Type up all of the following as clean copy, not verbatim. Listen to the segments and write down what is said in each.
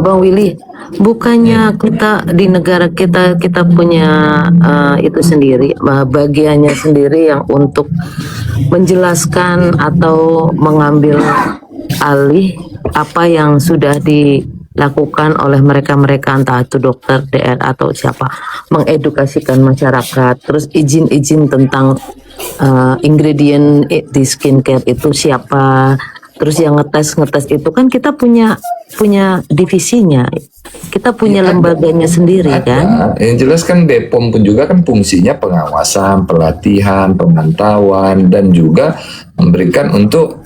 Bang Willy, bukannya kita di negara kita punya itu sendiri, bagiannya sendiri yang untuk menjelaskan atau mengambil alih apa yang sudah dilakukan oleh mereka-mereka, entah itu dokter, DR atau siapa, mengedukasikan masyarakat, terus izin-izin tentang ingredient di skincare itu siapa, terus yang ngetes itu kan kita punya divisinya, kita punya lembaganya sendiri kan. Yang jelas kan BPOM pun juga kan fungsinya pengawasan, pelatihan, pemantauan, dan juga memberikan untuk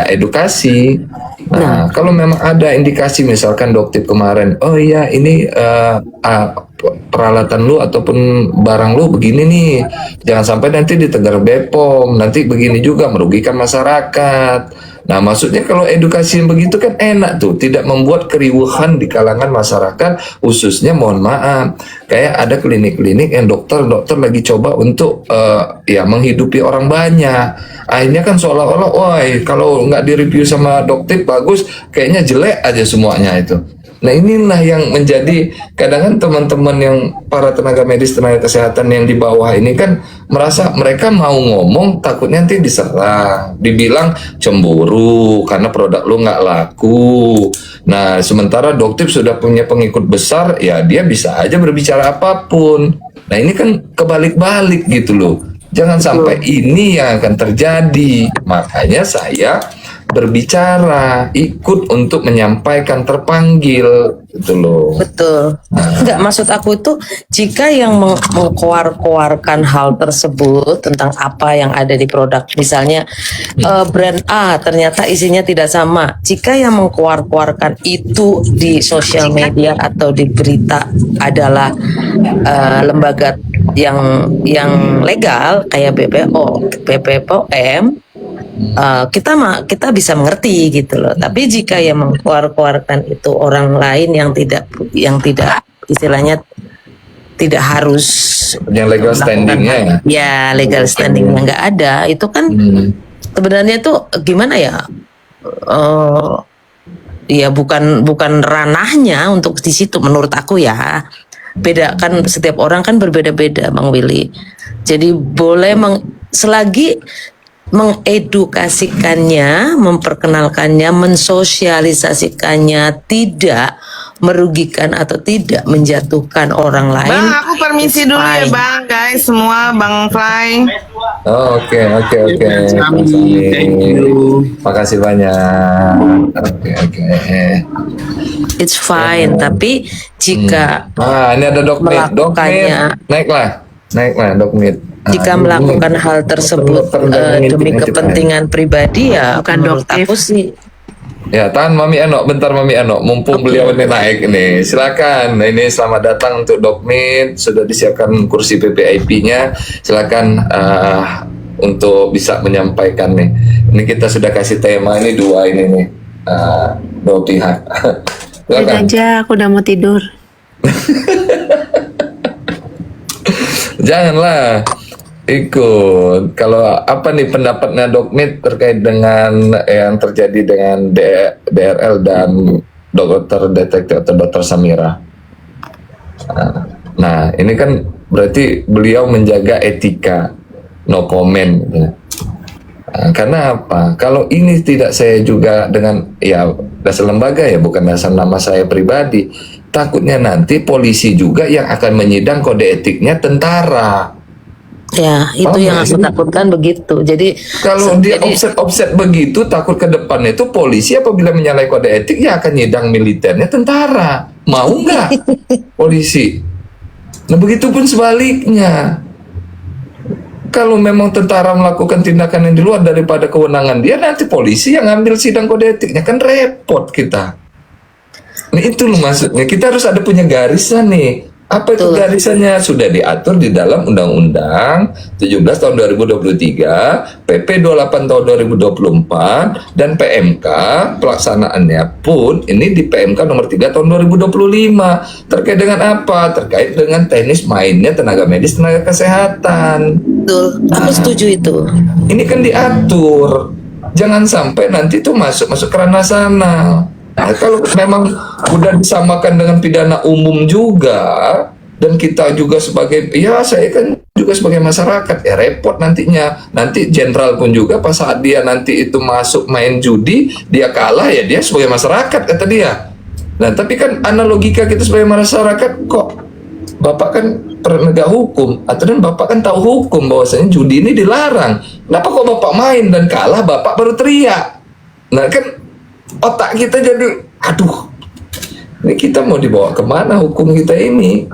edukasi. Nah, kalau memang ada indikasi misalkan dokter kemarin, oh iya ini peralatan lu ataupun barang lu begini nih, jangan sampai nanti ditegur BPOM, nanti begini juga merugikan masyarakat. Nah, maksudnya kalau edukasi yang begitu kan enak tuh, tidak membuat keriuhan di kalangan masyarakat, khususnya mohon maaf, kayak ada klinik-klinik yang dokter lagi coba untuk menghidupi orang banyak. Akhirnya kan seolah-olah, wah kalau nggak direview sama dokter bagus, kayaknya jelek aja semuanya itu. Nah, inilah yang menjadi kadang-kadang teman-teman yang para tenaga medis, tenaga kesehatan yang di bawah ini kan merasa mereka mau ngomong takutnya nanti diserang, dibilang cemburu karena produk lu nggak laku. Nah, sementara dokter sudah punya pengikut besar, ya dia bisa aja berbicara apapun. Nah, ini kan kebalik-balik gitu loh. Jangan sampai ini yang akan terjadi. Makanya saya berbicara, ikut untuk menyampaikan, terpanggil gitu loh. Betul. Enggak, maksud aku itu jika yang mengkoar-koarkan hal tersebut tentang apa yang ada di produk, misalnya brand A ternyata isinya tidak sama. Jika yang mengkoar-koarkan itu di sosial media atau di berita adalah lembaga yang legal kayak BPOM, kita bisa mengerti gitu loh. Tapi jika yang mengkeluarkan itu orang lain yang tidak istilahnya tidak harus yang legal standingnya ya legal standingnya nggak ada, itu kan sebenarnya tuh gimana ya, ya bukan ranahnya untuk di situ menurut aku ya. Beda kan, setiap orang kan berbeda-beda Bang Willy. Jadi boleh selagi mengedukasikannya, memperkenalkannya, mensosialisasikannya, tidak merugikan atau tidak menjatuhkan orang lain. Bang, aku permisi dulu ya Bang, guys semua, Bang Fly. Oke. Thank you. Makasih banyak. Oke. It's fine, tapi jika ini ada melakukannya, naiklah Dokmit. Jika melakukan hal tersebut demi kepentingan pribadi, ya menurut aku sih. Ya, tahan Mami Eno, bentar Mami Eno, mumpung beliau ini naik ini. Silakan. Nah, ini selamat datang untuk Dokmit, sudah disiapkan kursi PPIP-nya. Silakan untuk bisa menyampaikan nih. Ini kita sudah kasih tema ini dua pihak. Udah aja, aku udah mau tidur. Janganlah ikut. Kalau apa nih pendapatnya Dokmit terkait dengan yang terjadi dengan DRL dan dokter detektif atau dokter Samira? Nah, ini kan berarti beliau menjaga etika, no comment. Karena apa? Kalau ini tidak saya juga dengan dasar lembaga ya, bukan dasar nama saya pribadi. Takutnya nanti polisi juga yang akan menyidang kode etiknya tentara. Ya, itu yang aku takutkan begitu. Jadi kalau dia offset begitu, takut ke depannya itu polisi apabila menyalahi kode etik ya akan nyidang militernya tentara. Mau nggak polisi? Nah, begitupun sebaliknya. Kalau memang tentara melakukan tindakan yang di luar daripada kewenangan dia, nanti polisi yang ngambil sidang kode etiknya, kan repot kita. Nah, itu loh maksudnya, kita harus ada punya garisan nih. Apa itu garisannya? Sudah diatur di dalam Undang-Undang 17 tahun 2023, PP 28 tahun 2024, dan PMK pelaksanaannya pun ini di PMK nomor 3 tahun 2025. Terkait dengan apa? Terkait dengan teknis mainnya tenaga medis, tenaga kesehatan. Betul, aku setuju itu. Ini kan diatur. Jangan sampai nanti tuh masuk ke ranah sana. Nah, kalau memang udah disamakan dengan pidana umum juga, dan kita juga sebagai, ya saya kan juga sebagai masyarakat, ya repot nantinya. Nanti jenderal pun juga pas saat dia nanti itu masuk main judi, dia kalah, ya dia sebagai masyarakat kata dia. Nah, tapi kan analogika kita sebagai masyarakat, kok Bapak kan penegak hukum, atau dan Bapak kan tahu hukum bahwasanya judi ini dilarang. Kenapa kok Bapak main dan kalah, Bapak baru teriak? Nah kan otak kita jadi, aduh, ini kita mau dibawa kemana hukum kita ini?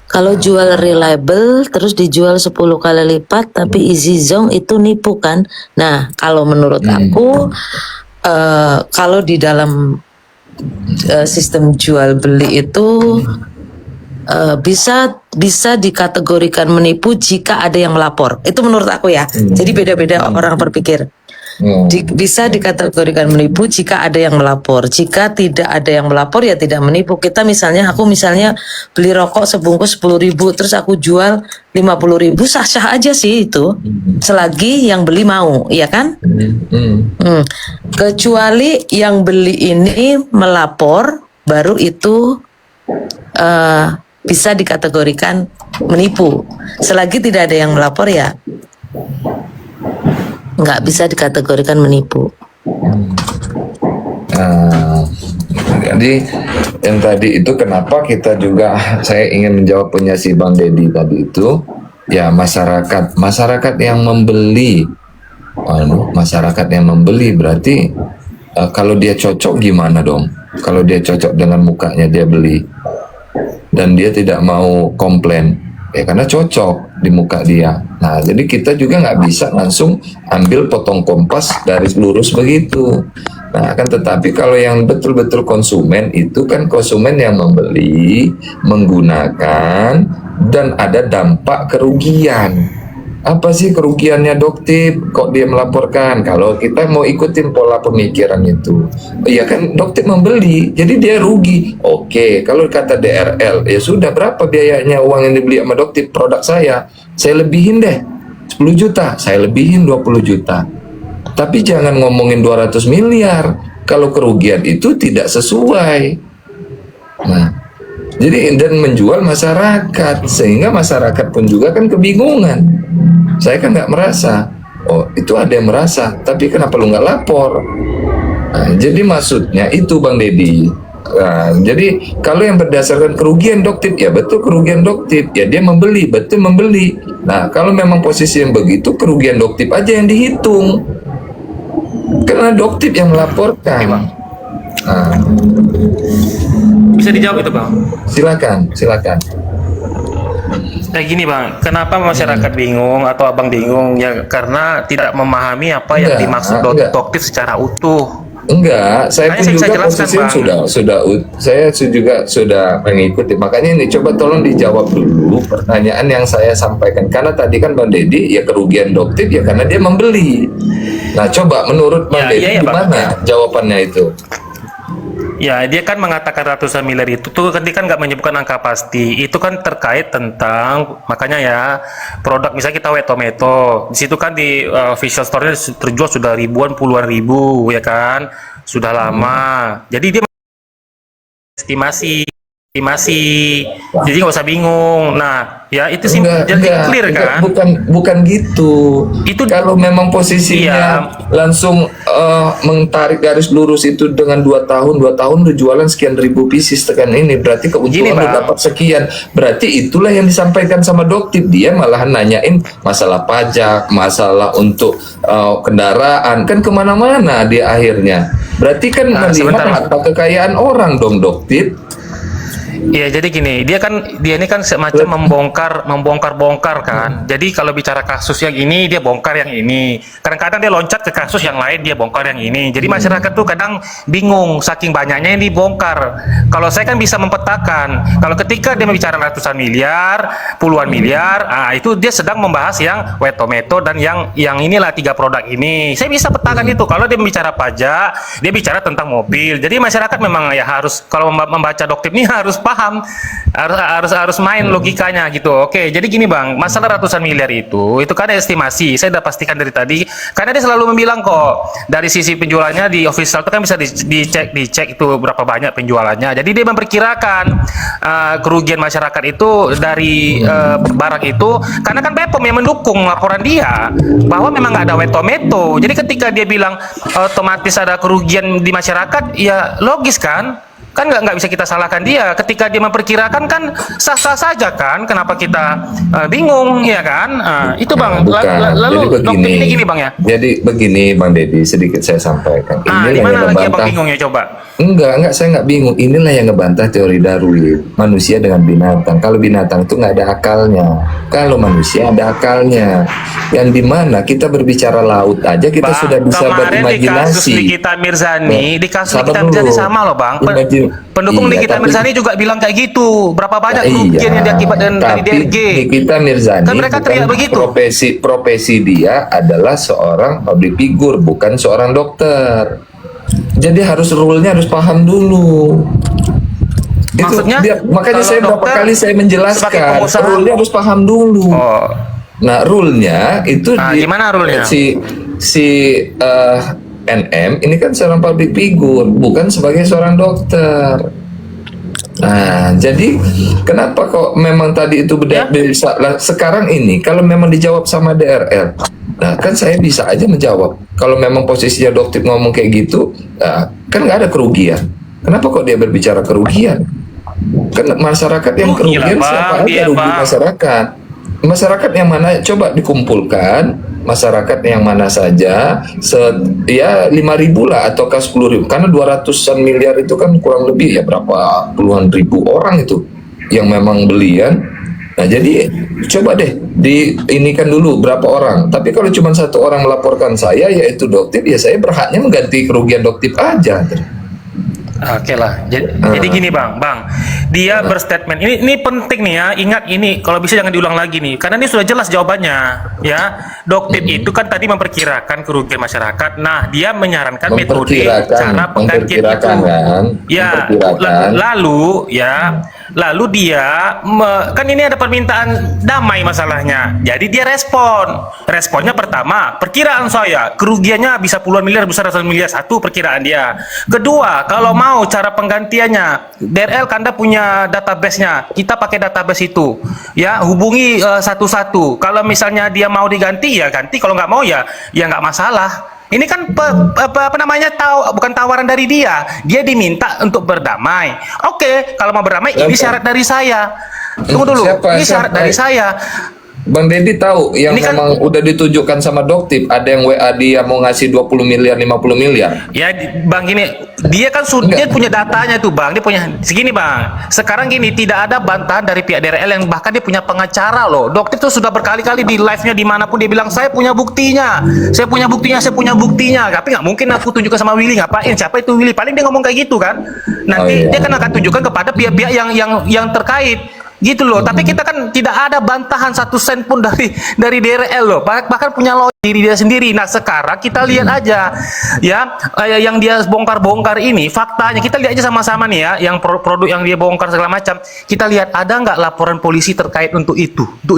Kalau jual reliable terus dijual 10 kali lipat tapi easy zone itu nipu kan. Nah, kalau menurut aku kalau di dalam sistem jual beli itu bisa dikategorikan menipu jika ada yang melapor. Itu menurut aku ya. Jadi beda-beda orang berpikir. Bisa dikategorikan menipu jika ada yang melapor. Jika tidak ada yang melapor ya tidak menipu. Aku misalnya beli rokok sebungkus 10.000 terus aku jual 50.000, sah-sah aja sih itu. Selagi yang beli mau, ya kan? Kecuali yang beli ini melapor, baru itu bisa dikategorikan menipu. Selagi tidak ada yang melapor ya nggak bisa dikategorikan menipu. Jadi yang tadi itu kenapa kita juga, saya ingin menjawab punya si Bang Deddy tadi itu, ya masyarakat yang membeli, masyarakat yang membeli berarti kalau dia cocok gimana dong? Kalau dia cocok dengan mukanya dia beli dan dia tidak mau komplain, ya karena cocok di muka dia. Nah, jadi kita juga nggak bisa langsung ambil potong kompas garis lurus begitu. Nah, kan tetapi kalau yang betul-betul konsumen itu kan konsumen yang membeli, menggunakan, dan ada dampak kerugian. Apa sih kerugiannya Doktip? Kok dia melaporkan? Kalau kita mau ikutin pola pemikiran itu, ya kan Doktip membeli, jadi dia rugi. Oke, kalau kata DRL, ya sudah berapa biayanya uang yang dibeli sama Doktip produk saya lebihin deh 10 juta, saya lebihin 20 juta. Tapi jangan ngomongin 200 miliar kalau kerugian itu tidak sesuai. Nah, jadi dan menjual masyarakat, sehingga masyarakat pun juga kan kebingungan. Saya kan nggak merasa, oh itu ada yang merasa, tapi kenapa lu nggak lapor? Nah, jadi maksudnya itu Bang Deddy. Nah, jadi kalau yang berdasarkan kerugian Doktip, ya betul kerugian Doktip, ya dia membeli, betul membeli. Nah, kalau memang posisi yang begitu, kerugian Doktip aja yang dihitung, karena Doktip yang melaporkan. Nah, bisa dijawab itu Bang? silakan. Kayak gini Bang, kenapa masyarakat bingung atau Abang bingung? Ya karena tidak memahami apa yang dimaksud Doktip secara utuh. Enggak, saya pun juga jelaskan, posisi Bang. saya juga sudah mengikuti. Makanya ini coba tolong dijawab dulu pertanyaan yang saya sampaikan. Karena tadi kan Bang Deddy, ya kerugian Doktip ya karena dia membeli. Nah, coba menurut Bang Deddy gimana jawabannya itu? Ya, dia kan mengatakan ratusan miliar itu tuh kan dia kan nggak menyebutkan angka pasti. Itu kan terkait tentang, makanya ya produk misalnya kita Wetometo, di situ kan di official store-nya terjual sudah ribuan puluhan ribu ya kan, sudah lama. Jadi dia estimasi, jadi nggak usah bingung. Nah, ya itu sih jadi clear kan? Bukan gitu. Itu kalau memang posisinya langsung mentarik garis lurus itu dengan 2 tahun udah jualan sekian ribu pieces tekan ini, berarti keuntungan udah dapat sekian. Berarti itulah yang disampaikan sama Doktip. Dia malahan nanyain masalah pajak, masalah untuk kendaraan, kan kemana-mana dia akhirnya. Berarti kan melihat harta kekayaan orang dong Doktip. Iya, jadi gini, dia ini kan semacam membongkar kan. Jadi kalau bicara kasus yang ini dia bongkar yang ini. Kadang-kadang dia loncat ke kasus yang lain, dia bongkar yang ini. Jadi masyarakat tuh kadang bingung saking banyaknya yang dibongkar. Kalau saya kan bisa mempetakan. Kalau ketika dia bicara ratusan miliar, puluhan miliar, itu dia sedang membahas yang Wetometo dan yang inilah 3 produk ini. Saya bisa petakan itu. Kalau dia bicara pajak, dia bicara tentang mobil. Jadi masyarakat memang ya harus kalau membaca Doktip ini harus paham paham, harus main logikanya gitu. Oke, jadi gini bang, masalah ratusan miliar itu kan estimasi. Saya udah pastikan dari tadi, karena dia selalu membilang kok dari sisi penjualannya di official itu kan bisa dicek itu berapa banyak penjualannya. Jadi dia memperkirakan kerugian masyarakat itu dari barang itu, karena kan BPOM yang mendukung laporan dia bahwa memang nggak ada weto-meto. Jadi ketika dia bilang otomatis ada kerugian di masyarakat, ya logis kan nggak bisa kita salahkan dia. Ketika dia memperkirakan kan sah-sah saja kan, kenapa kita bingung ya kan? Itu bang. Lalu dokter ini gini bang ya. Jadi begini bang Deddy, sedikit saya sampaikan. Di mana lagi abang bingung ya coba? Enggak, saya nggak bingung. Inilah yang ngebantah teori Darwin, manusia dengan binatang. Kalau binatang itu nggak ada akalnya, kalau manusia ada akalnya. Yang dimana kita berbicara laut aja kita bang, sudah bisa berimajinasi. Di kasus Nikita Mirzani, di kasus Nikita Mirzani sama loh bang. Pendukung Nikita Mirzani juga bilang kayak gitu. Berapa banyak kerugian yang diakibatkan dari DRG? Nikita Mirzani kan mereka teriak begitu. Profesi dia adalah seorang public figure, bukan seorang dokter. Jadi rule-nya harus paham dulu. Maksudnya, makanya saya berapa kali saya menjelaskan rule-nya harus paham dulu. Nah, rule-nya itu gimana rule-nya? Si NM ini kan seorang public figure, bukan sebagai seorang dokter. Nah, jadi kenapa kok memang tadi itu sekarang ini kalau memang dijawab sama DRL, nah kan saya bisa aja menjawab. Kalau memang posisinya dokter ngomong kayak gitu, kan nggak ada kerugian. Kenapa kok dia berbicara kerugian? Kan masyarakat yang kerugian siapa aja rugi masyarakat. Masyarakat yang mana coba dikumpulkan, masyarakat yang mana saja, ya 5.000 lah atau 10.000, karena 200-an miliar itu kan kurang lebih ya berapa puluhan ribu orang itu yang memang belian. Nah jadi coba deh diinikan dulu berapa orang. Tapi kalau cuma satu orang melaporkan saya yaitu dokter, ya saya berhaknya mengganti kerugian dokter aja. Oke lah, jadi gini bang, dia berstatement ini penting nih ya, ingat ini kalau bisa jangan diulang lagi nih, karena ini sudah jelas jawabannya ya. Dokter itu kan tadi memperkirakan kerugian masyarakat, nah dia menyarankan metode cara penggantian itu, ya lalu dia kan ini ada permintaan damai masalahnya, jadi dia responnya pertama, perkiraan saya kerugiannya bisa puluhan miliar, bisa ratusan miliar, satu perkiraan dia. Kedua, kalau mau cara penggantiannya, DRL Kanda punya database-nya, kita pakai database itu ya, hubungi satu-satu. Kalau misalnya dia mau diganti ya ganti, kalau nggak mau ya nggak masalah. Ini kan bukan tawaran dari dia diminta untuk berdamai. Oke, kalau mau berdamai ini syarat dari saya. Tunggu dulu, ini syarat dari saya. Bang Deddy tahu yang ini memang udah ditujukan sama Doktip, ada yang WA dia mau ngasih 20 miliar 50 miliar. Ya bang gini, dia kan dia punya datanya tuh bang, dia punya segini bang. Sekarang gini, tidak ada bantahan dari pihak DRL yang bahkan dia punya pengacara loh. Doktip tuh sudah berkali-kali di live-nya dimanapun dia bilang saya punya buktinya, saya punya buktinya. Tapi nggak mungkin aku tunjukkan sama Willy, ngapain? Siapa itu Willy? Paling dia ngomong kayak gitu kan. Nanti dia kan akan tunjukkan kepada pihak-pihak yang terkait. Gitu loh, tapi kita kan tidak ada bantahan 1 sen pun dari DRL loh, bahkan punya diri dia sendiri. Nah sekarang kita lihat aja ya, yang dia bongkar-bongkar ini faktanya, kita lihat aja sama-sama nih ya, yang produk yang dia bongkar segala macam, kita lihat ada nggak laporan polisi terkait untuk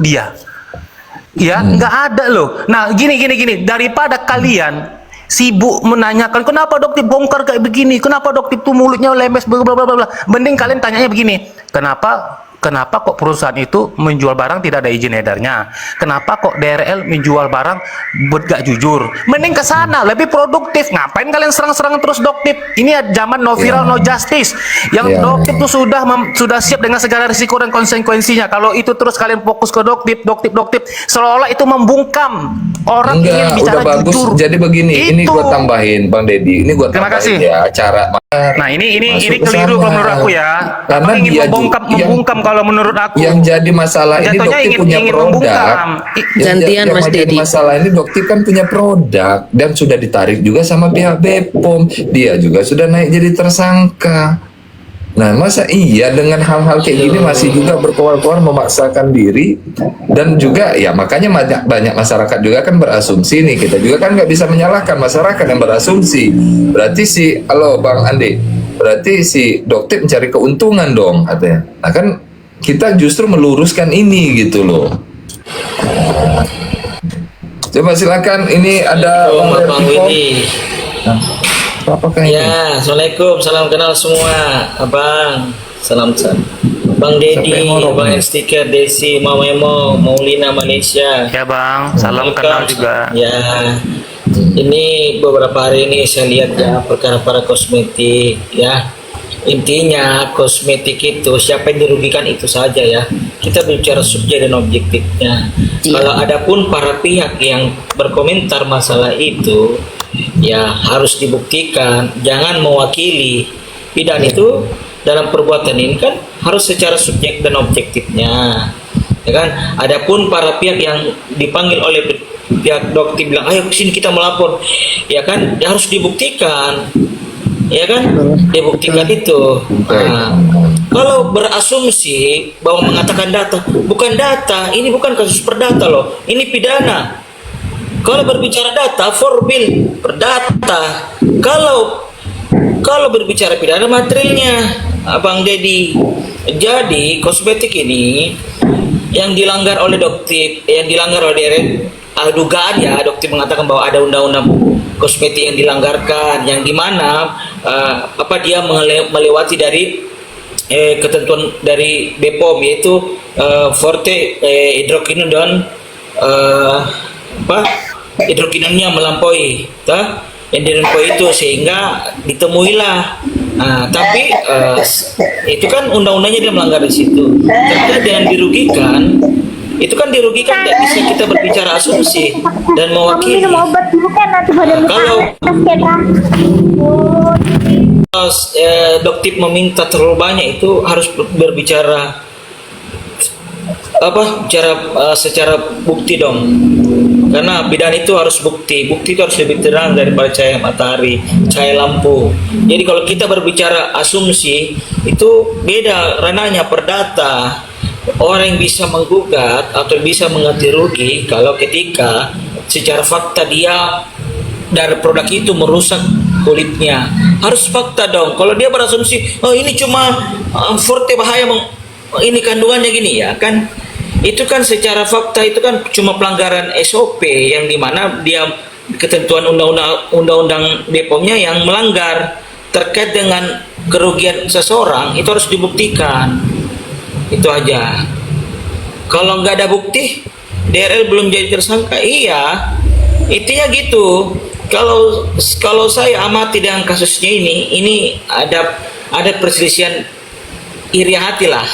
dia ya, nggak ada loh. Nah gini, daripada kalian sibuk menanyakan kenapa dokter bongkar kayak begini, kenapa dokter tuh mulutnya lemes bla bla bla, mending kalian tanyanya begini, Kenapa kok perusahaan itu menjual barang tidak ada izin edarnya? Kenapa kok DRL menjual barang gak jujur? Mending ke sana, lebih produktif. Ngapain kalian serang-serang terus Doktip? Ini zaman no viral, no justice. Yang Doktip itu sudah siap dengan segala risiko dan konsekuensinya. Kalau itu terus kalian fokus ke Doktip, seolah-olah itu membungkam orang ingin bicara jujur. Jadi begini, ini gua tambahin Bang Deddy. Ini gua tambahin ya cara. Nah ini keliru kalau menurut aku ya. Karena ingin membungkam kalau menurut aku. Yang jadi masalah ini Doktip punya produk. Gantian Mas Deddy. Masalah ini Doktip kan punya produk dan sudah ditarik juga sama pihak BPOM. Dia juga sudah naik jadi tersangka. Nah masa iya dengan hal-hal kayak gini masih juga berkoar-koar memaksakan diri, dan juga ya makanya banyak masyarakat juga kan berasumsi nih, kita juga kan nggak bisa menyalahkan masyarakat yang berasumsi. Berarti halo Bang Andi, berarti si dokter mencari keuntungan dong katanya. Nah kan kita justru meluruskan ini gitu loh. Coba silakan, ini ada Bang Willy. Apakah ini? Ya, assalamualaikum, salam kenal semua, abang. Salam. Bang Sampai Dedi, ngorok Bang nih. Stiker, Desi, Mama Emo, Maulina Malaysia. Ya bang, salam kenal juga. Ya, ini beberapa hari ini saya lihat ya perkara para kosmetik ya. Intinya kosmetik itu siapa yang dirugikan itu saja ya. Kita bicara subjek dan objektifnya. Kalau ada pun para pihak yang berkomentar masalah itu, ya harus dibuktikan. Jangan mewakili. Bidan itu dalam perbuatan ini kan harus secara subjek dan objektifnya. Ya kan? Adapun para pihak yang dipanggil oleh pihak dokter bilang, ayo kesini kita melapor, ya kan? Ya harus dibuktikan. Ya kan, dibuktikan itu. Nah, kalau berasumsi bahwa mengatakan data, bukan data, ini bukan kasus perdata loh, ini pidana. Kalau berbicara data, forbil perdata. Kalau berbicara pidana materialnya, Abang Dedi. Jadi kosmetik ini yang dilanggar oleh dokter, yang dilanggar oleh dugaan ya, dokter mengatakan bahwa ada undang-undang kosmetik yang dilanggarkan, yang dimana dia melewati dari ketentuan dari BPOM, yaitu forte hidrokinon dan hidrokinonnya melampaui, yang dilampaui itu sehingga ditemuilah. Tapi itu kan undang-undangnya dia melanggar di situ. Terkait dengan dirugikan, itu kan dirugikan, tidak bisa kita berbicara asumsi dan mewakili. Kalau dokter meminta terlalu banyak, itu harus berbicara secara bukti dong, karena bidan itu harus bukti itu harus lebih terang daripada cahaya matahari, cahaya lampu. Jadi kalau kita berbicara asumsi itu beda ranahnya. Perdata, orang yang bisa menggugat atau bisa mengganti rugi kalau ketika secara fakta dia dari produk itu merusak kulitnya. Harus fakta dong. Kalau dia berasumsi, oh ini cuma forte bahaya, ini kandungannya gini, ya kan, itu kan secara fakta itu kan cuma pelanggaran SOP yang dimana dia ketentuan undang-undang BPOM-nya yang melanggar terkait dengan kerugian seseorang, itu harus dibuktikan. Itu aja. Kalau nggak ada bukti, DRL belum jadi tersangka. Iya, intinya gitu. Kalau saya amati dengan kasusnya ini ada perselisihan iri hati lah.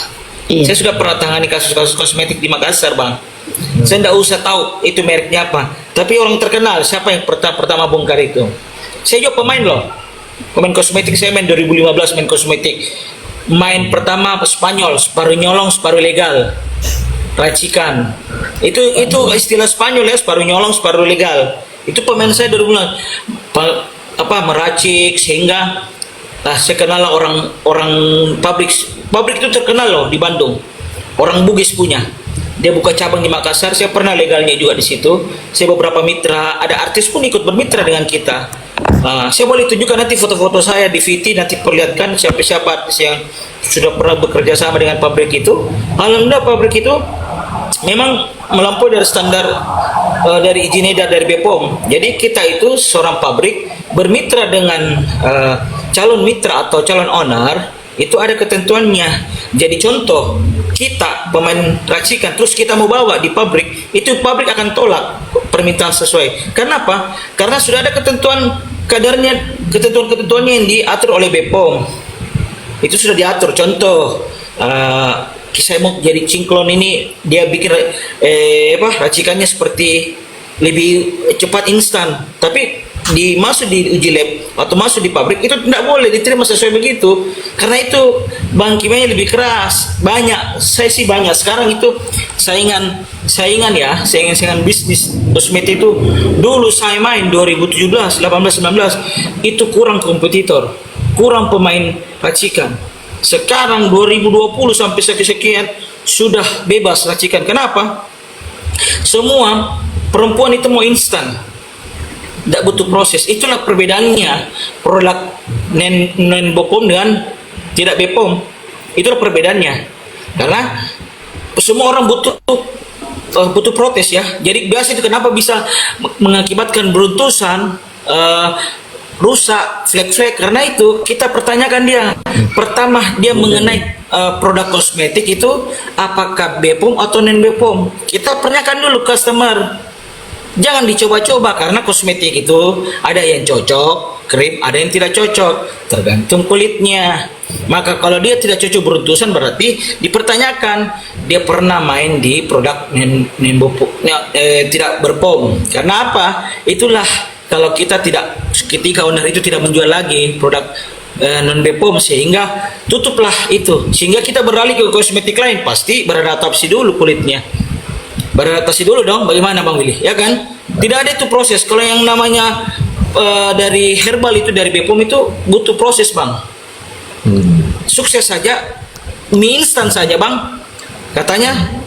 Iya. Saya sudah pernah tangani kasus-kasus kosmetik di Makassar, Bang. Saya tidak usah tahu itu mereknya apa, tapi orang terkenal siapa yang pertama bongkar itu. Saya juga pemain loh, pemain kosmetik. Saya main 2015 main kosmetik. Main pertama Spanyol, separuh nyolong separuh legal, racikan. Itu istilah Spanyol ya, separuh nyolong separuh legal. Itu pemain saya 2015 meracik sehingga saya kenal lah orang pabrik itu terkenal loh di Bandung. Orang Bugis punya. Dia buka cabang di Makassar. Saya pernah legalnya juga di situ. Saya beberapa mitra, ada artis pun ikut bermitra dengan kita. Saya boleh tunjukkan nanti foto-foto saya di VT, nanti perlihatkan siapa-siapa artis yang sudah pernah bekerja sama dengan pabrik itu. Alhamdulillah pabrik itu memang melampaui dari standar dari izin edar dari BPOM. Jadi kita itu seorang pabrik bermitra dengan calon mitra atau calon owner, itu ada ketentuannya. Jadi contoh, kita pemain racikan terus kita mau bawa di pabrik, itu pabrik akan tolak permintaan sesuai. Kenapa? Karena sudah ada ketentuan kadarnya, ketentuan-ketentuannya yang diatur oleh BPOM. Itu sudah diatur. Contoh, saya mau jadi cingklon ini, dia bikin racikannya seperti lebih cepat instan, tapi masuk di uji lab atau masuk di pabrik itu tidak boleh diterima sesuai begitu, karena itu bahan kimianya lebih keras. Banyak, saya sih banyak sekarang itu saingan bisnis kosmetik itu. Dulu saya main 2017, 18, 19 itu kurang kompetitor, kurang pemain racikan. Sekarang 2020 sampai sekian sudah bebas racikan. Kenapa? Semua perempuan itu mau instan, tidak butuh proses. Itulah perbedaannya produk non Bepom dengan tidak Bepom. Itulah perbedaannya. Karena semua orang butuh protes ya. Jadi biasa itu kenapa bisa mengakibatkan beruntusan, rusak, flek-flek, karena itu kita pertanyakan dia. Pertama dia mengenai produk kosmetik itu apakah Bepom atau non Bepom. Kita tanyakan dulu customer. Jangan dicoba-coba karena kosmetik itu ada yang cocok, krim, ada yang tidak cocok, tergantung kulitnya. Maka kalau dia tidak cocok beruntusan berarti dipertanyakan dia pernah main di produk tidak berpom. Karena apa? Itulah kalau kita ketika owner itu tidak menjual lagi produk non Bepom sehingga tutuplah itu, sehingga kita beralih ke kosmetik lain, pasti beradaptasi dulu kulitnya. Beradaptasi dulu dong, bagaimana Bang Willy, ya kan? Tidak ada itu proses. Kalau yang namanya dari herbal itu, dari Bepom itu butuh proses Bang. Sukses saja, mie instan saja Bang, katanya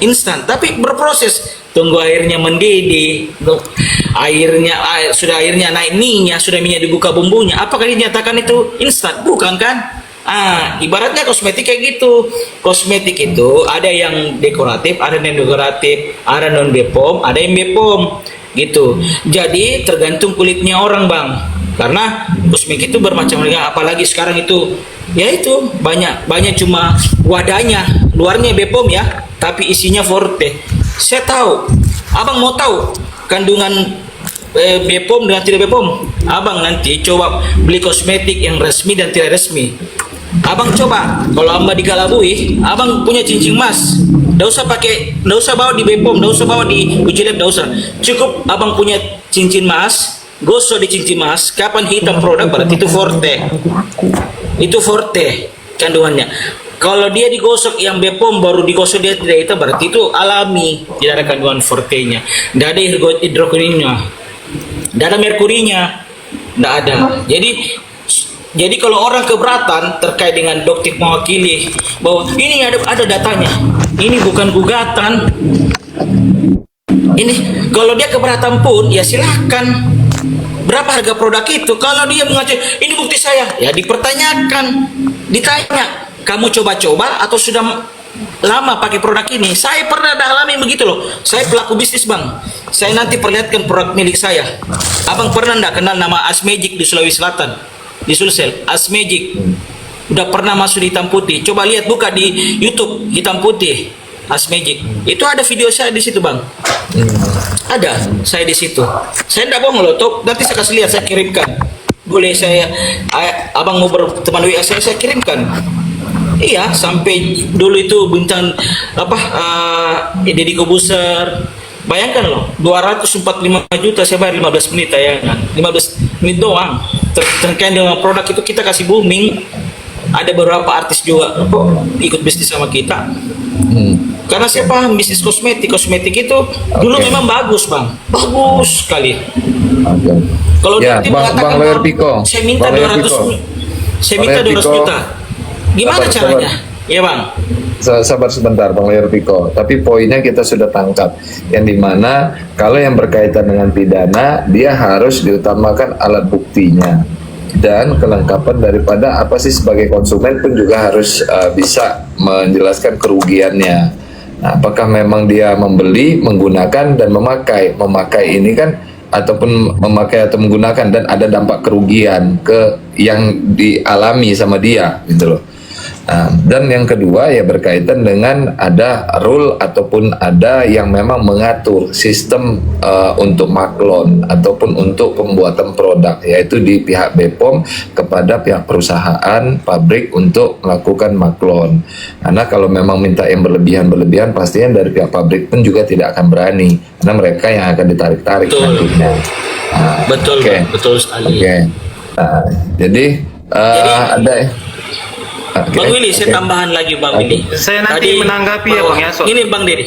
instan, tapi berproses. Tunggu airnya mendidih, sudah airnya naik mie-nya, sudah mie-nya dibuka bumbunya. Apakah dinyatakan itu instan? Bukan kan? Ibaratnya kosmetik kayak gitu. Kosmetik itu ada yang dekoratif, ada non dekoratif, ada non Bepom, ada yang Bepom gitu. Jadi tergantung kulitnya orang Bang. Karena kosmetik itu bermacam-macam, apalagi sekarang itu ya itu banyak cuma wadahnya, luarnya Bepom ya, tapi isinya Forte. Saya tahu, Abang mau tahu kandungan Bepom dengan tidak Bepom? Abang nanti coba beli kosmetik yang resmi dan tidak resmi. Abang coba, kalau Abang digalabui, Abang punya cincin emas, nggak usah bawa di Bepom, nggak usah bawa di uji lab, nggak usah. Cukup Abang punya cincin emas, gosok di cincin emas, kapan hitam produk berarti itu Forte. Itu Forte kandungannya. Kalau dia digosok yang Bepom baru digosok dia tidak hitam berarti itu alami, tidak ada kandungan Forte-nya, tidak ada hidrogennya, tidak ada merkurinya, tidak ada. Jadi kalau orang keberatan terkait dengan dokter mewakili bahwa ini ada datanya, ini bukan gugatan. Ini kalau dia keberatan pun ya silahkan. Berapa harga produk itu? Kalau dia mengacu ini bukti saya, ya dipertanyakan, ditanya, kamu coba-coba atau sudah lama pakai produk ini? Saya pernah alami begitu loh. Saya pelaku bisnis Bang. Saya nanti perlihatkan produk milik saya. Abang pernah enggak kenal nama Asmagic di Sulawesi Selatan? Di Sulsel, Asmagic. Udah pernah masuk di hitam putih. Coba lihat, buka di YouTube hitam putih Asmagic. Itu ada video saya di situ Bang. Ada saya di situ. Saya tidak bohong loh, nanti saya kasih lihat, saya kirimkan. Boleh Abang mau berteman WA saya kirimkan. Iya, sampai dulu itu bintang Deddy Kobuser. Bayangkan loh, 245 juta saya bayar 15 menit tayangan. 15 menit doang. Terkait dengan produk itu kita kasih booming. Ada beberapa artis juga ikut bisnis sama kita. Karena saya paham bisnis kosmetik itu dulu memang bagus Bang, bagus sekali. Kalau Ya, dia Bang mengatakan Lawyer Piko. saya minta Bang Lawyer 200 Piko. saya minta Bang Lawyer 200 juta. Gimana Sabar, caranya? Ya Bang. Sabar sebentar Bang Lawyer Piko, tapi poinnya kita sudah tangkap, yang dimana kalau yang berkaitan dengan pidana dia harus diutamakan alat buktinya dan kelengkapan daripada apa sih, sebagai konsumen pun juga harus bisa menjelaskan kerugiannya. Nah, apakah memang dia membeli, menggunakan dan memakai ini kan, ataupun memakai atau menggunakan dan ada dampak kerugian yang dialami sama dia gitu loh. Nah, dan yang kedua ya berkaitan dengan ada rule ataupun ada yang memang mengatur sistem untuk maklon ataupun untuk pembuatan produk, yaitu di pihak Bepom kepada pihak perusahaan pabrik untuk melakukan maklon. Karena kalau memang minta yang berlebihan pastinya dari pihak pabrik pun juga tidak akan berani, karena mereka yang akan ditarik-tarik nantinya. Nah, Betul, okay. betul sekali. Oke. Nah, jadi ada Bang Willy, saya tambahan lagi Bang Willy. Saya nanti menanggapi ya Bang ya. Ini Bang Dedi.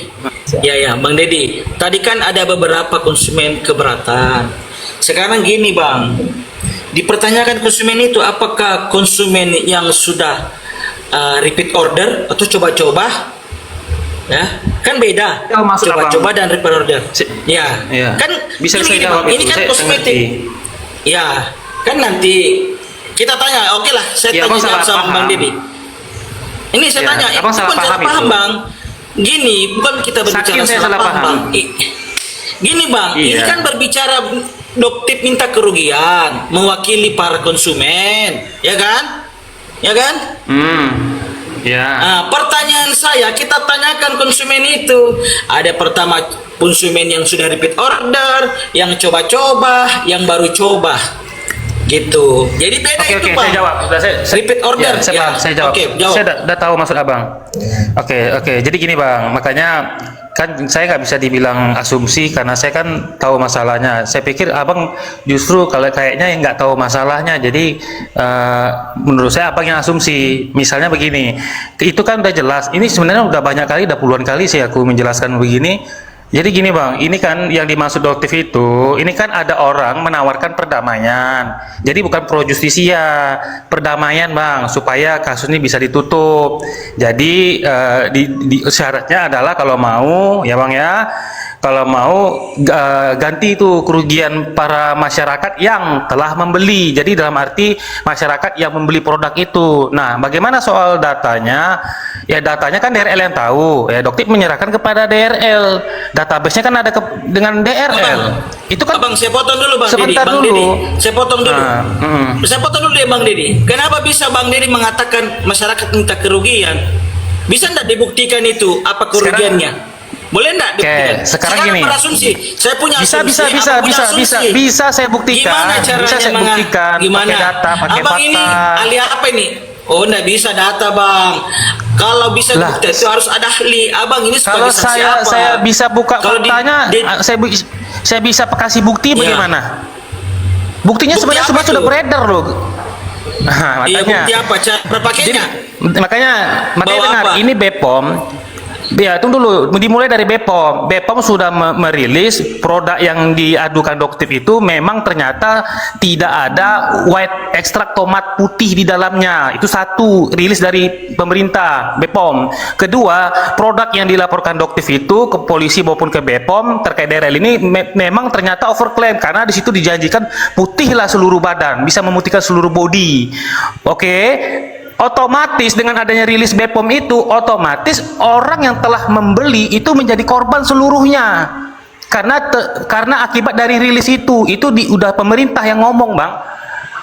Ya Bang Dedi. Tadi kan ada beberapa konsumen keberatan. Sekarang gini Bang, dipertanyakan konsumen itu apakah konsumen yang sudah repeat order atau coba-coba? Ya, kan beda. Coba-coba dan repeat order. Ya. Kan Bisa ini saya gini, jawab Bang, ini itu, kan saya kosmetik. ngerti. Ya, kan nanti kita tanya, oke lah, saya Ya, tanya Abang salah jawab sama paham. Bang Deddy. Ini saya Ya, tanya, Abang salah bukan salah paham paham itu. Bang. Gini, bukan kita berbicara Saking saya salah paham. Bang. Gini Bang, ini Iya. kan berbicara Doktip minta kerugian, mewakili para konsumen, ya kan? Ya kan? Ya. Nah, pertanyaan saya, kita tanyakan konsumen itu. Ada pertama konsumen yang sudah repeat order, yang coba-coba, yang baru coba. Gitu. Jadi beda Oke, itu, oke, Bang. saya jawab. Repeat order. Ya, saya, ya. paham, saya jawab. Oke, jawab. Saya udah tahu maksud abang. Oke. Jadi gini bang, makanya kan saya nggak bisa dibilang asumsi karena saya kan tahu masalahnya. Saya pikir abang justru kalau kayaknya yang nggak tahu masalahnya. Jadi menurut saya abang yang asumsi. Misalnya begini, itu kan udah jelas. Ini sebenarnya udah banyak kali, udah puluhan kali sih aku menjelaskan begini. Jadi gini bang, ini kan yang dimaksud Doktif itu, ini kan ada orang menawarkan perdamaian. Jadi bukan pro justisia, perdamaian bang, supaya kasus ini bisa ditutup. Jadi syaratnya adalah kalau mau, ya bang ya, kalau mau ganti itu kerugian para masyarakat yang telah membeli. Jadi dalam arti masyarakat yang membeli produk itu. Nah, bagaimana soal datanya? Ya datanya kan DRL yang tahu. Ya Doktip menyerahkan kepada DRL. Database-nya kan ada dengan DRL. Abang, itu kan Abang, saya potong dulu Bang Deddy. sebentar Bang dulu. Deddy, saya potong dulu. Saya potong dulu deh Bang Deddy. Kenapa bisa Bang Deddy mengatakan masyarakat minta kerugian? Bisa enggak dibuktikan itu apa kerugiannya? Boleh enggak dibuktikan? sekarang gini. berasumsi. Saya punya Bisa asumsi. bisa Abang punya asumsi. bisa saya buktikan. Gimana caranya Bisa saya buktikan gimana? pakai data, pakai Abang fakta. ini ahli apa ini? Oh, enggak bisa data, Bang. Kalau bisa Lah, dibuktikan itu harus ada ahli. Abang ini Kalau sebagai saksi apa? saya bisa buka Kalau faktanya, saya bisa kasih bukti Ya. bagaimana? Buktinya Bukti sebenarnya apa semua sudah itu? beredar loh. Nah, Iya, makanya. bukti apa? Cara berpakainya? Makanya Bawa dengar, apa? ini BPOM. Ya, tunggu dulu. Dimulai dari BPOM. BPOM sudah merilis produk yang diadukan Doktip itu memang ternyata tidak ada white ekstrak tomat putih di dalamnya. Itu satu, rilis dari pemerintah BPOM. Kedua, produk yang dilaporkan Doktip itu ke polisi maupun ke BPOM terkait DRL ini memang ternyata overclaim karena di situ dijanjikan putihlah seluruh badan, bisa memutihkan seluruh body. Oke. Otomatis dengan adanya rilis BPOM itu, otomatis orang yang telah membeli itu menjadi korban seluruhnya karena akibat dari rilis itu udah pemerintah yang ngomong bang.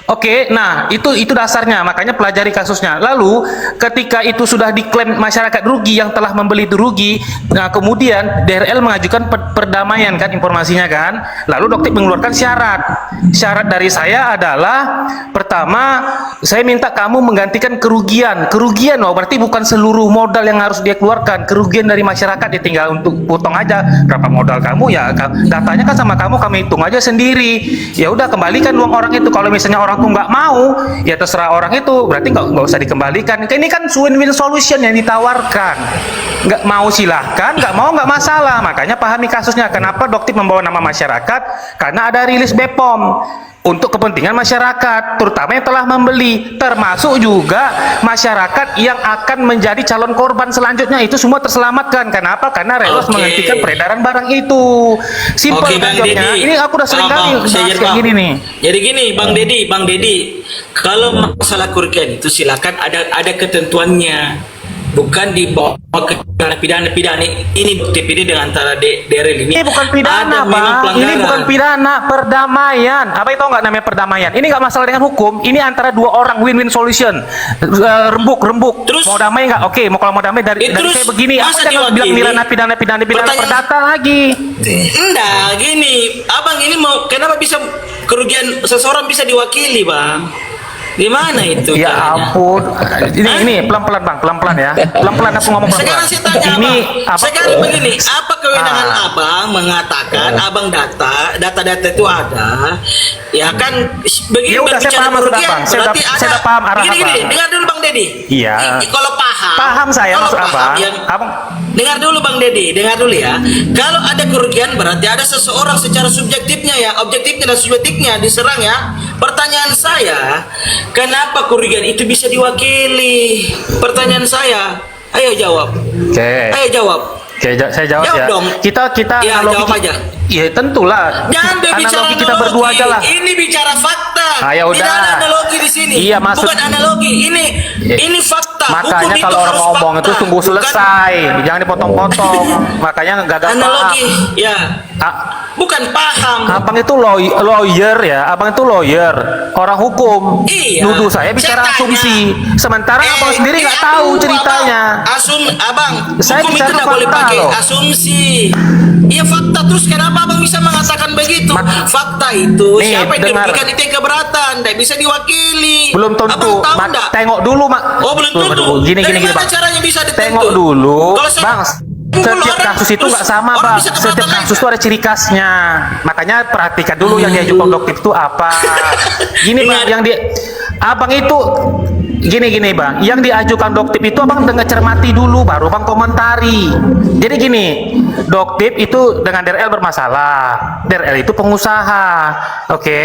Oke, nah itu dasarnya, makanya pelajari kasusnya. Lalu ketika itu sudah diklaim masyarakat rugi yang telah membeli itu rugi, nah kemudian DRL mengajukan perdamaian kan informasinya kan. Lalu Doktip mengeluarkan syarat. Syarat dari saya adalah pertama, saya minta kamu menggantikan kerugian. Kerugian loh, berarti bukan seluruh modal yang harus dia keluarkan. Kerugian dari masyarakat dia tinggal untuk potong aja berapa modal kamu ya. Datanya kan sama kamu hitung aja sendiri. Ya udah kembalikan uang orang itu. Kalau misalnya orang tuh nggak mau, ya terserah orang itu, berarti nggak usah dikembalikan. Ini kan win-win solution yang ditawarkan. Nggak mau silahkan, nggak mau nggak masalah. Makanya pahami kasusnya. Kenapa Doktip membawa nama masyarakat? Karena ada rilis BPOM untuk kepentingan masyarakat, terutama yang telah membeli, termasuk juga masyarakat yang akan menjadi calon korban selanjutnya. Itu semua terselamatkan. Kenapa? Karena Relos menghentikan peredaran barang itu. Simpel kan jawabnya. Ini aku udah sering kali bahas kayak gini nih. Jadi gini, Bang Deddy, kalau masalah kerugian itu silakan ada ketentuannya. Bukan dibawa ke pidana. Ini DPD dengan antara DRL ini. Ini bukan pidana, Bang. Ini bukan pidana, perdamaian. Apa itu nggak namanya perdamaian? Ini nggak masalah dengan hukum. Ini antara dua orang, win-win solution. Rembuk. Terus, mau damai nggak? Oke, kalau mau damai dari saya begini. Aku jangan bilang pidana perdata lagi. Enggak, gini. Abang ini mau kenapa bisa kerugian seseorang bisa diwakili, Bang? Gimana itu? Ya caranya? ampun. Ini pelan-pelan Bang, pelan-pelan ya. Pelan-pelan aku ngomong pelan-pelan. Sekarang saya tanya Ini Abang. Sekarang begini, apa kewenangan Abang mengatakan Abang data itu ada? Ya kan begini. Ya udah, saya paham maksud Abang. Saya udah paham arah Gini, Abang. dengar dulu Bang Deddy. Iya. Kalau paham. Paham saya kalau maksud Abang. Abang. Dengar dulu Bang Deddy, dengar dulu ya. Kalau ada kerugian berarti ada seseorang secara subjektifnya ya, objektifnya dan subjektifnya diserang ya. Pertanyaan saya, kenapa kerugian itu bisa diwakili? Pertanyaan saya, ayo jawab. Oke. Ayo jawab. Oke, saya jawab ya. Dong. Kita Ya, analogi, jawab aja. Ya tentulah. Jangan berbicara Analogi kita berdua aja lah. Ini bicara fakta. Ah, ya udah. Tidak ada analogi di sini. Iya, maksud- Bukan analogi. Ini fakta. Makanya Hukum kalau itu orang harus ngomong fakta. itu tunggu Bukan selesai, jangan dipotong-potong. Makanya gagal analogi. paham. Ya. Bukan paham. Abang itu lawyer ya, abang itu lawyer, orang hukum. Iya. Nuduh saya bicara Saya tanya. asumsi. Sementara abang sendiri nggak tahu ceritanya. Abang, Saya hukum itu bicara tidak boleh fakta pakai loh. asumsi. Iya fakta, terus kenapa abang bisa mengatakan begitu? Fakta itu Nih, siapa yang dengar. dirugikan itu yang keberatan, tidak bisa diwakili. Belum tentu. Abang tahu Mak, enggak? tengok dulu, Mak. Oh belum Tunggu, tentu. tunggu. Gini, Dari gini, mana Bang. caranya bisa ditentu? Tengok dulu, Kalau saya Bang. pukul Setiap orang, kasus itu terus nggak sama, orang Bang. bisa Setiap keberatan kasus itu ada ciri khasnya. Makanya perhatikan dulu yang diajukan dokter itu apa. Gini, Bang, yang di abang itu gini Bang, yang diajukan Doktip itu abang dengar cermati dulu baru bang komentari. Jadi gini, Doktip itu dengan DRL bermasalah. DRL itu pengusaha, oke.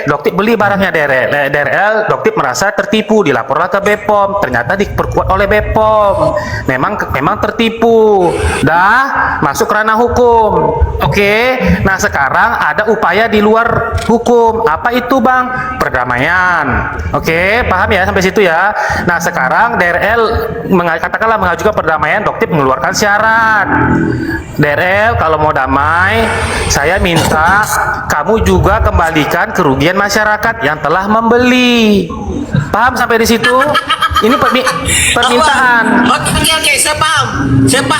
Doktip beli barangnya DRL, Doktip merasa tertipu, dilaporlah ke BPOM, ternyata diperkuat oleh BPOM. Memang tertipu, dah masuk ranah hukum, oke. Nah sekarang ada upaya di luar hukum, apa itu bang? Perdamaian, oke, paham ya sampai situ ya. Nah sekarang DRL katakanlah mengajukan perdamaian, Doktip mengeluarkan syarat. DRL kalau mau damai, saya minta kamu juga kembalikan kerugian masyarakat yang telah membeli. Paham sampai di situ? Ini permintaan. Oke, saya paham.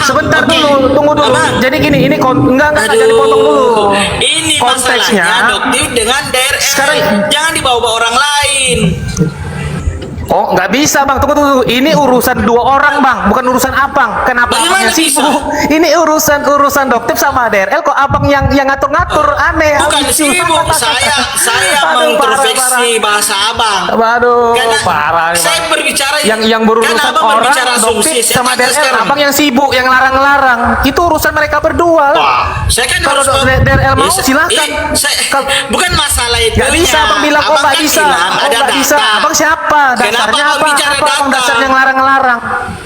Sebentar Oke. dulu, tunggu dulu. Abang. Jadi gini, ini enggak Aduh, jadi potong dulu. Ini Konteksnya. masalahnya Doktip dengan DRL. Sekarang- jangan dibawa-bawa orang lain. Oh, nggak bisa bang, tunggu. Ini urusan dua orang bang, bukan urusan abang. Kenapa Bagaimana abangnya sibuk? bisa? Ini urusan Doktip sama DRL, kok abang yang ngatur-ngatur, aneh. Bukan lucu. sibuk, saya Aduh, mengintervensi bahasa abang. Waduh, Karena parah. nih, saya Bang. berbicara yang berurusan kan abang orang, berbicara asumsi. Doktip Saya sama tanya DRL, sekarang. abang yang sibuk, yang larang-larang. Itu urusan mereka berdua. Wah, saya kan Kalau harus DRL mau, Ya, silakan. Bukan masalah itu. Nggak bisa abang bilang, oh nggak bisa, ada nggak bisa. data. Abang siapa? Kenapa Dasarnya abang apa? bicara Apa abang data? dasarnya yang larang-larang?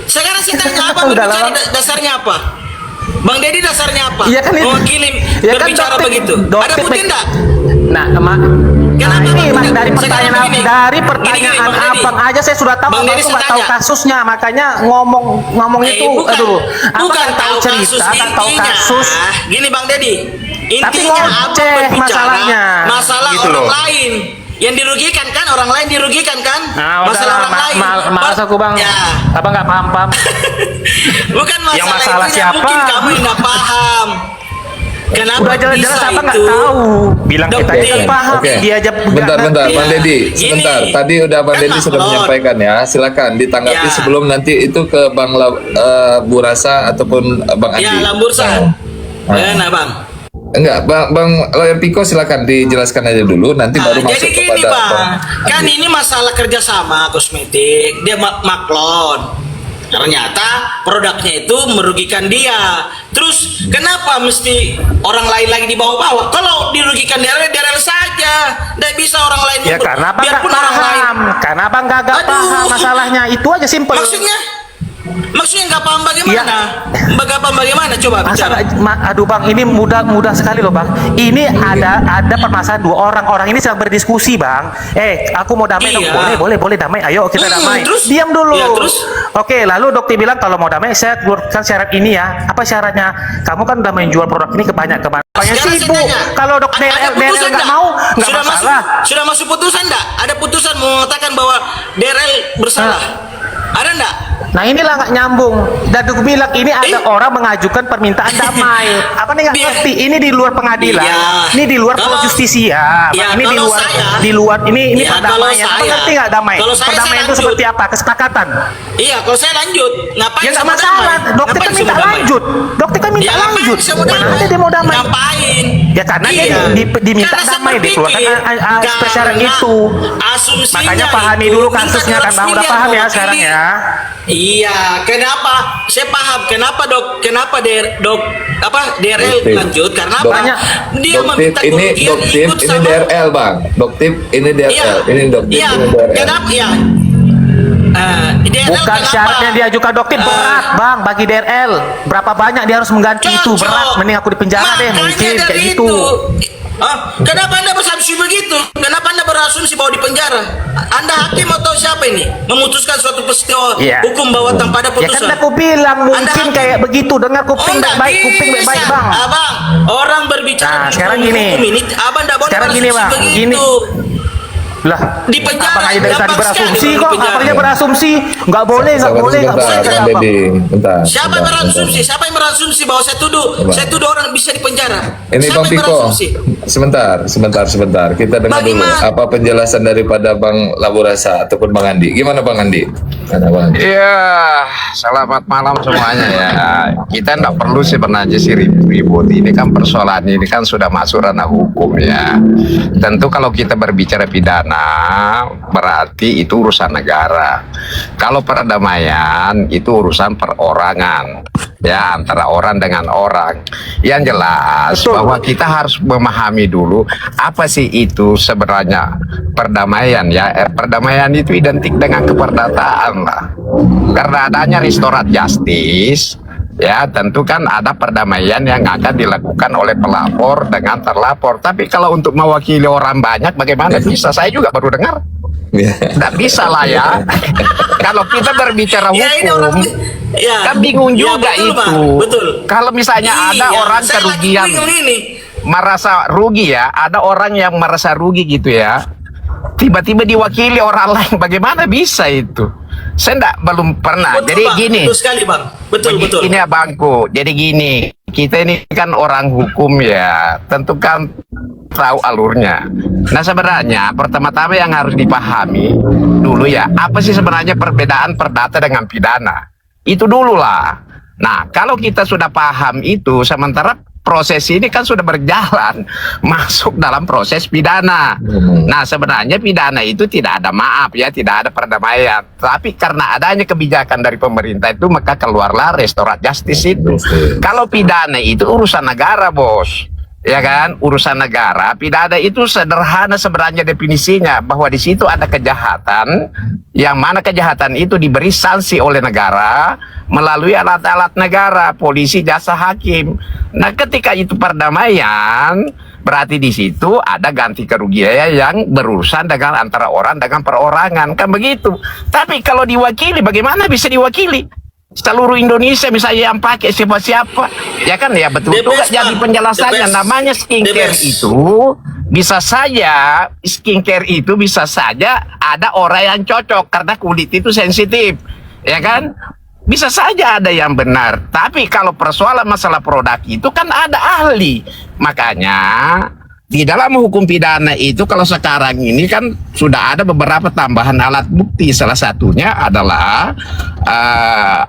Sekarang saya tanya apa Udah berbicara lah. dasarnya apa? Bang Deddy dasarnya apa? Iya kan itu. Mewakili Ya kan, berbicara Doktip- begitu. Ada Doktip- bukti enggak? Nah, Kenapa ini Bang Mas, Deddy? dari Sekarang pertanyaan begini. dari Gini, pertanyaan Bang Deddy. abang aja saya sudah tahu Bang abang Deddy tuh saya nggak tahu tanya. kasusnya, makanya ngomong itu, Bukan, aduh, abang bukan nggak tahu cerita, nggak tahu intinya. kasus. Gini Bang Deddy, Tapi intinya abang ngoceh berbicara masalahnya. masalah Gitu orang loh. lain. Yang dirugikan kan orang lain dirugikan kan? Nah, masalah orang lain. malas aku bang, Ya. abang nggak paham. Bukan masalah, Yang masalah itunya, siapa? mungkin kamu yang nggak paham. Kenapa Udah jelas-jelas bisa abang nggak itu? tahu, bilang kita Doktip. yang paham, Oke. dia aja nggak Bentar, ngerti. Bang Deddy, Gini. sebentar. Tadi udah Bang Kan Deddy sudah Maklon. menyampaikan ya. Silakan ditanggapi Ya. sebelum nanti itu ke Bang Bu Rasa ataupun Bang Andi. Ya, Lambursa. Mana Bang? Enggak, Bang Lawyer Piko silakan dijelaskan aja dulu, nanti baru Jadi masuk gini kepada Bang, kan ini masalah kerjasama kosmetik, dia maklon. Ternyata produknya itu merugikan dia. Terus kenapa mesti orang lain lagi dibawa-bawa? Kalau dirugikan DRL saja, tidak bisa orang lain. Ya karena abang nggak paham, karena abang nggak Aduh. paham masalahnya, itu aja simpel. Maksudnya nggak paham bagaimana? Nggak paham bagaimana? Coba Masa bicara. aduh bang, ini mudah sekali loh bang. Ini ada permasalahan dua orang ini sedang berdiskusi bang. Aku mau damai dong, Iya. boleh damai. Ayo kita damai. Terus? Diam dulu. Iya, terus? Oke, lalu dokter bilang kalau mau damai saya keluarkan syarat ini ya. Apa syaratnya? Kamu kan udah menjual produk ini ke banyak-banyak Sekarang saya sibuk. tanya, Kalau dokter ada DRL putusan nggak nggak? mau, nggak Sudah masalah. Sudah masuk putusan enggak? Ada putusan mengatakan bahwa DRL bersalah. Ada enggak? Nah inilah nggak nyambung. Dan aku bilang ini ada orang mengajukan permintaan damai. Apa nih nggak Biar- ngerti? Ini di luar pengadilan. Iya. Ini di luar Kalau- pro justisia. Iya, Ini kalau saya- di luar ini Iya, perdamaian. Apa kalau saya- ngerti nggak damai? kalau saya Perdamaian itu lanjut. seperti apa? Kesepakatan. Iya, kalau saya lanjut, ngapain Ya nggak semua masalah. damai? Dokter Ngapain kan minta semua damai? lanjut. Dokter kan minta Ya, ngapain lanjut. semua Mana damai? ada dia mau damai? Ngapain? Ya karena dia Iya. diminta Karena saya damai, dikeluarkan berpikir, spesial karena itu. asumsinya Makanya pahami itu dulu minta kasusnya kan bang. Udah 200 paham ya miliar sekarang mewakili. ya. Iya, kenapa? Saya paham kenapa kenapa DRL Doktip. lanjut karena Dok- apa? Dia Doktip meminta ini kerugian Doktip ikut ini sama DRL Bang. Doktip ini DRL. Iya, Ini Doktip iya. ini DRL. Kenapa? Iya. DRL Bukan kenapa? syaratnya dia ajukan doktrine berat, Bang, bagi DRL. Berapa banyak dia harus mengganti itu Cocok. berat. Mending aku di penjara deh, Makanya mungkin kayak dari gitu. itu. Kenapa Anda berasumsi begitu? Kenapa Anda berasumsi bahwa di penjara? Anda hakim atau siapa ini? Memutuskan suatu peristiwa Iya. hukum bahwa tanpa ada Ya kan putusan. aku bilang Anda mungkin hakim. kayak begitu. Dengar kuping nggak baik-baik, kuping bisa. baik-baik, Bang. Abang, orang berbicara Nah, di sekarang hukum gini. ini, abang tidak boleh Sekarang gini, berasumsi Bang. begitu. Gini. Lah, Di penjara, abang aja dari tadi gampang berasumsi sekali kok. di penjara. Abang aja berasumsi. Nggak boleh, nggak Sabar boleh, nggak sebentar, boleh. Bang kata abang. Deddy. Bentar. Siapa yang bentar, berasumsi? bentar. Siapa yang berasumsi bahwa saya tuduh orang bisa di penjara? Ini Siapa Bang yang Piko, berasumsi? sebentar. Kita dengar dulu Bagaimana? apa penjelasan daripada Bang Laborasa ataupun Bang Andi. Gimana Bang Andi? Mana Bang Andi? Iya, selamat malam semuanya ya. Kita nggak perlu sebenarnya sih ribut. Ini kan persoalan ini kan sudah masuk ranah hukum ya. Tentu kalau kita berbicara pidana, berarti itu urusan negara. Kalau perdamaian itu urusan perorangan. Ya, antara orang dengan orang. Yang jelas bahwa kita harus memahami dulu apa sih itu sebenarnya perdamaian ya. Perdamaian itu identik dengan keperdataan lah. Karena adanya restoratif justice, ya tentu kan ada perdamaian yang akan dilakukan oleh pelapor dengan terlapor. Tapi kalau untuk mewakili orang banyak, bagaimana bisa? Saya juga baru dengar. Tidak bisa lah ya. Kalau kita berbicara Ya, ini orang, hukum, ya. kan bingung Ya, juga betul, itu. Bang. Betul. Kalau misalnya ada Iya, orang saya lagi kerugian, bingung ini. merasa rugi ya, ada orang yang merasa rugi gitu ya, tiba-tiba diwakili orang lain, bagaimana bisa itu? Saya belum pernah. Betul, Jadi Bang. gini, Betul sekali, Bang. Betul. ini abangku. Jadi gini, kita ini kan orang hukum ya, tentu kan tahu alurnya. Nah sebenarnya pertama-tama yang harus dipahami dulu ya, apa sih sebenarnya perbedaan perdata dengan pidana? Itu dulu lah. Nah kalau kita sudah paham itu, sementara proses ini kan sudah berjalan masuk dalam proses pidana. Nah sebenarnya pidana itu tidak ada maaf ya, tidak ada perdamaian. Tapi karena adanya kebijakan dari pemerintah itu maka keluarlah restoratif justice itu. Kalau pidana itu urusan negara bos, ya kan, urusan negara. Pidana itu sederhana sebenarnya definisinya, bahwa di situ ada kejahatan yang mana kejahatan itu diberi sanksi oleh negara melalui alat-alat negara, polisi, jasa hakim. Nah, ketika itu perdamaian, berarti di situ ada ganti kerugian yang berurusan dengan antara orang dengan perorangan, kan begitu. Tapi kalau diwakili, bagaimana bisa diwakili? Seluruh Indonesia misalnya yang pakai siapa-siapa, ya kan ya, betul The juga best, jadi Bang. penjelasannya. The best. Namanya The skincare best. itu bisa saja ada orang yang cocok karena kulit itu sensitif, ya kan? Bisa saja ada yang benar. Tapi kalau persoalan masalah produk itu kan ada ahli. Makanya di dalam hukum pidana itu kalau sekarang ini kan sudah ada beberapa tambahan alat bukti. Salah satunya adalah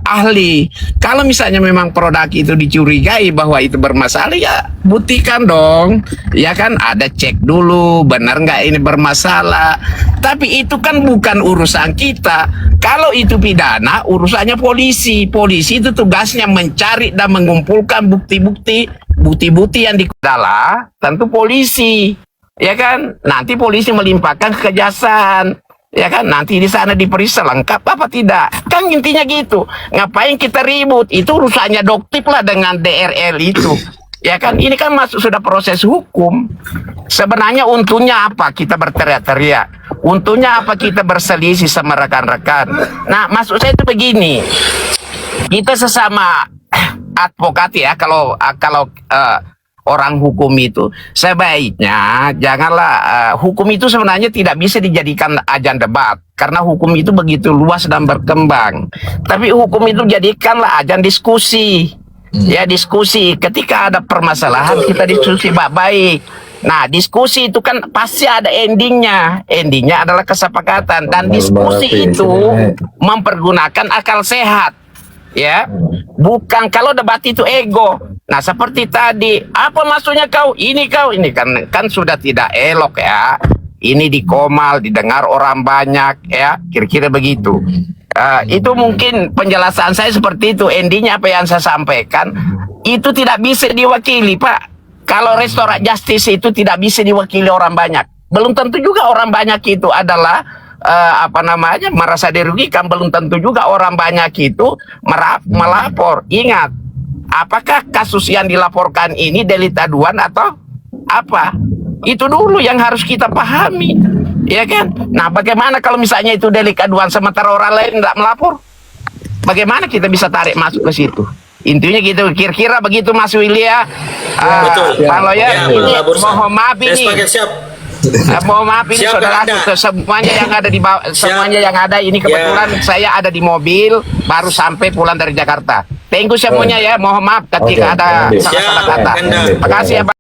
ahli. Kalau misalnya memang produk itu dicurigai bahwa itu bermasalah, ya buktikan dong. Ya kan, ada cek dulu benar nggak ini bermasalah. Tapi itu kan bukan urusan kita. Kalau itu pidana, urusannya polisi. Polisi itu tugasnya mencari dan mengumpulkan bukti-bukti yang dikudala, tentu polisi, ya kan. Nanti polisi melimpahkan ke kejaksaan, ya kan. Nanti di sana diperiksa lengkap apa tidak. Kan intinya gitu. Ngapain kita ribut? Itu urusannya Doktip lah dengan DRL itu. Ya kan, ini kan masuk sudah proses hukum. Sebenarnya untungnya apa kita berteriak-teriak? Untungnya apa kita berselisih sama rekan-rekan? Nah, maksud saya itu begini. Kita sesama advokat ya, kalau orang hukum itu sebaiknya janganlah hukum itu sebenarnya tidak bisa dijadikan ajang debat, karena hukum itu begitu luas dan berkembang. Tapi hukum itu jadikanlah ajang diskusi. Ya, diskusi. Ketika ada permasalahan kita diskusi baik-baik. Nah, diskusi itu kan pasti ada endingnya. Endingnya adalah kesepakatan, dan diskusi itu mempergunakan akal sehat. Ya, bukan kalau debat itu ego. Nah, seperti tadi, apa maksudnya kau ini kan sudah tidak elok ya. Ini dikomal, didengar orang banyak ya, kira-kira begitu. Itu mungkin penjelasan saya seperti itu. Endingnya apa yang saya sampaikan itu tidak bisa diwakili, Pak. Kalau restoratif justice itu tidak bisa diwakili orang banyak. Belum tentu juga orang banyak itu adalah apa namanya merasa dirugikan, belum tentu juga orang banyak itu melapor. Ingat, apakah kasus yang dilaporkan ini delik aduan atau apa? Itu dulu yang harus kita pahami, ya kan? Nah, bagaimana kalau misalnya itu delik aduan sementara orang lain tidak melapor? Bagaimana kita bisa tarik masuk ke situ? Intinya gitu, kira-kira begitu Mas Willia. Betul. Bang Lawyer, Ya, ini Pak Bursa. mohon maaf Saya ini. sepakat, siap. Mohon maaf ini Siap, saudara Anda. semuanya yang ada di bawah, semuanya yang ada ini kebetulan saya ada di mobil baru sampai pulang dari Jakarta. Thank you semuanya ya, mohon maaf ketika Oke, ada Andi. salah-salah Siap, kata. Anda. Terima kasih ya Bang.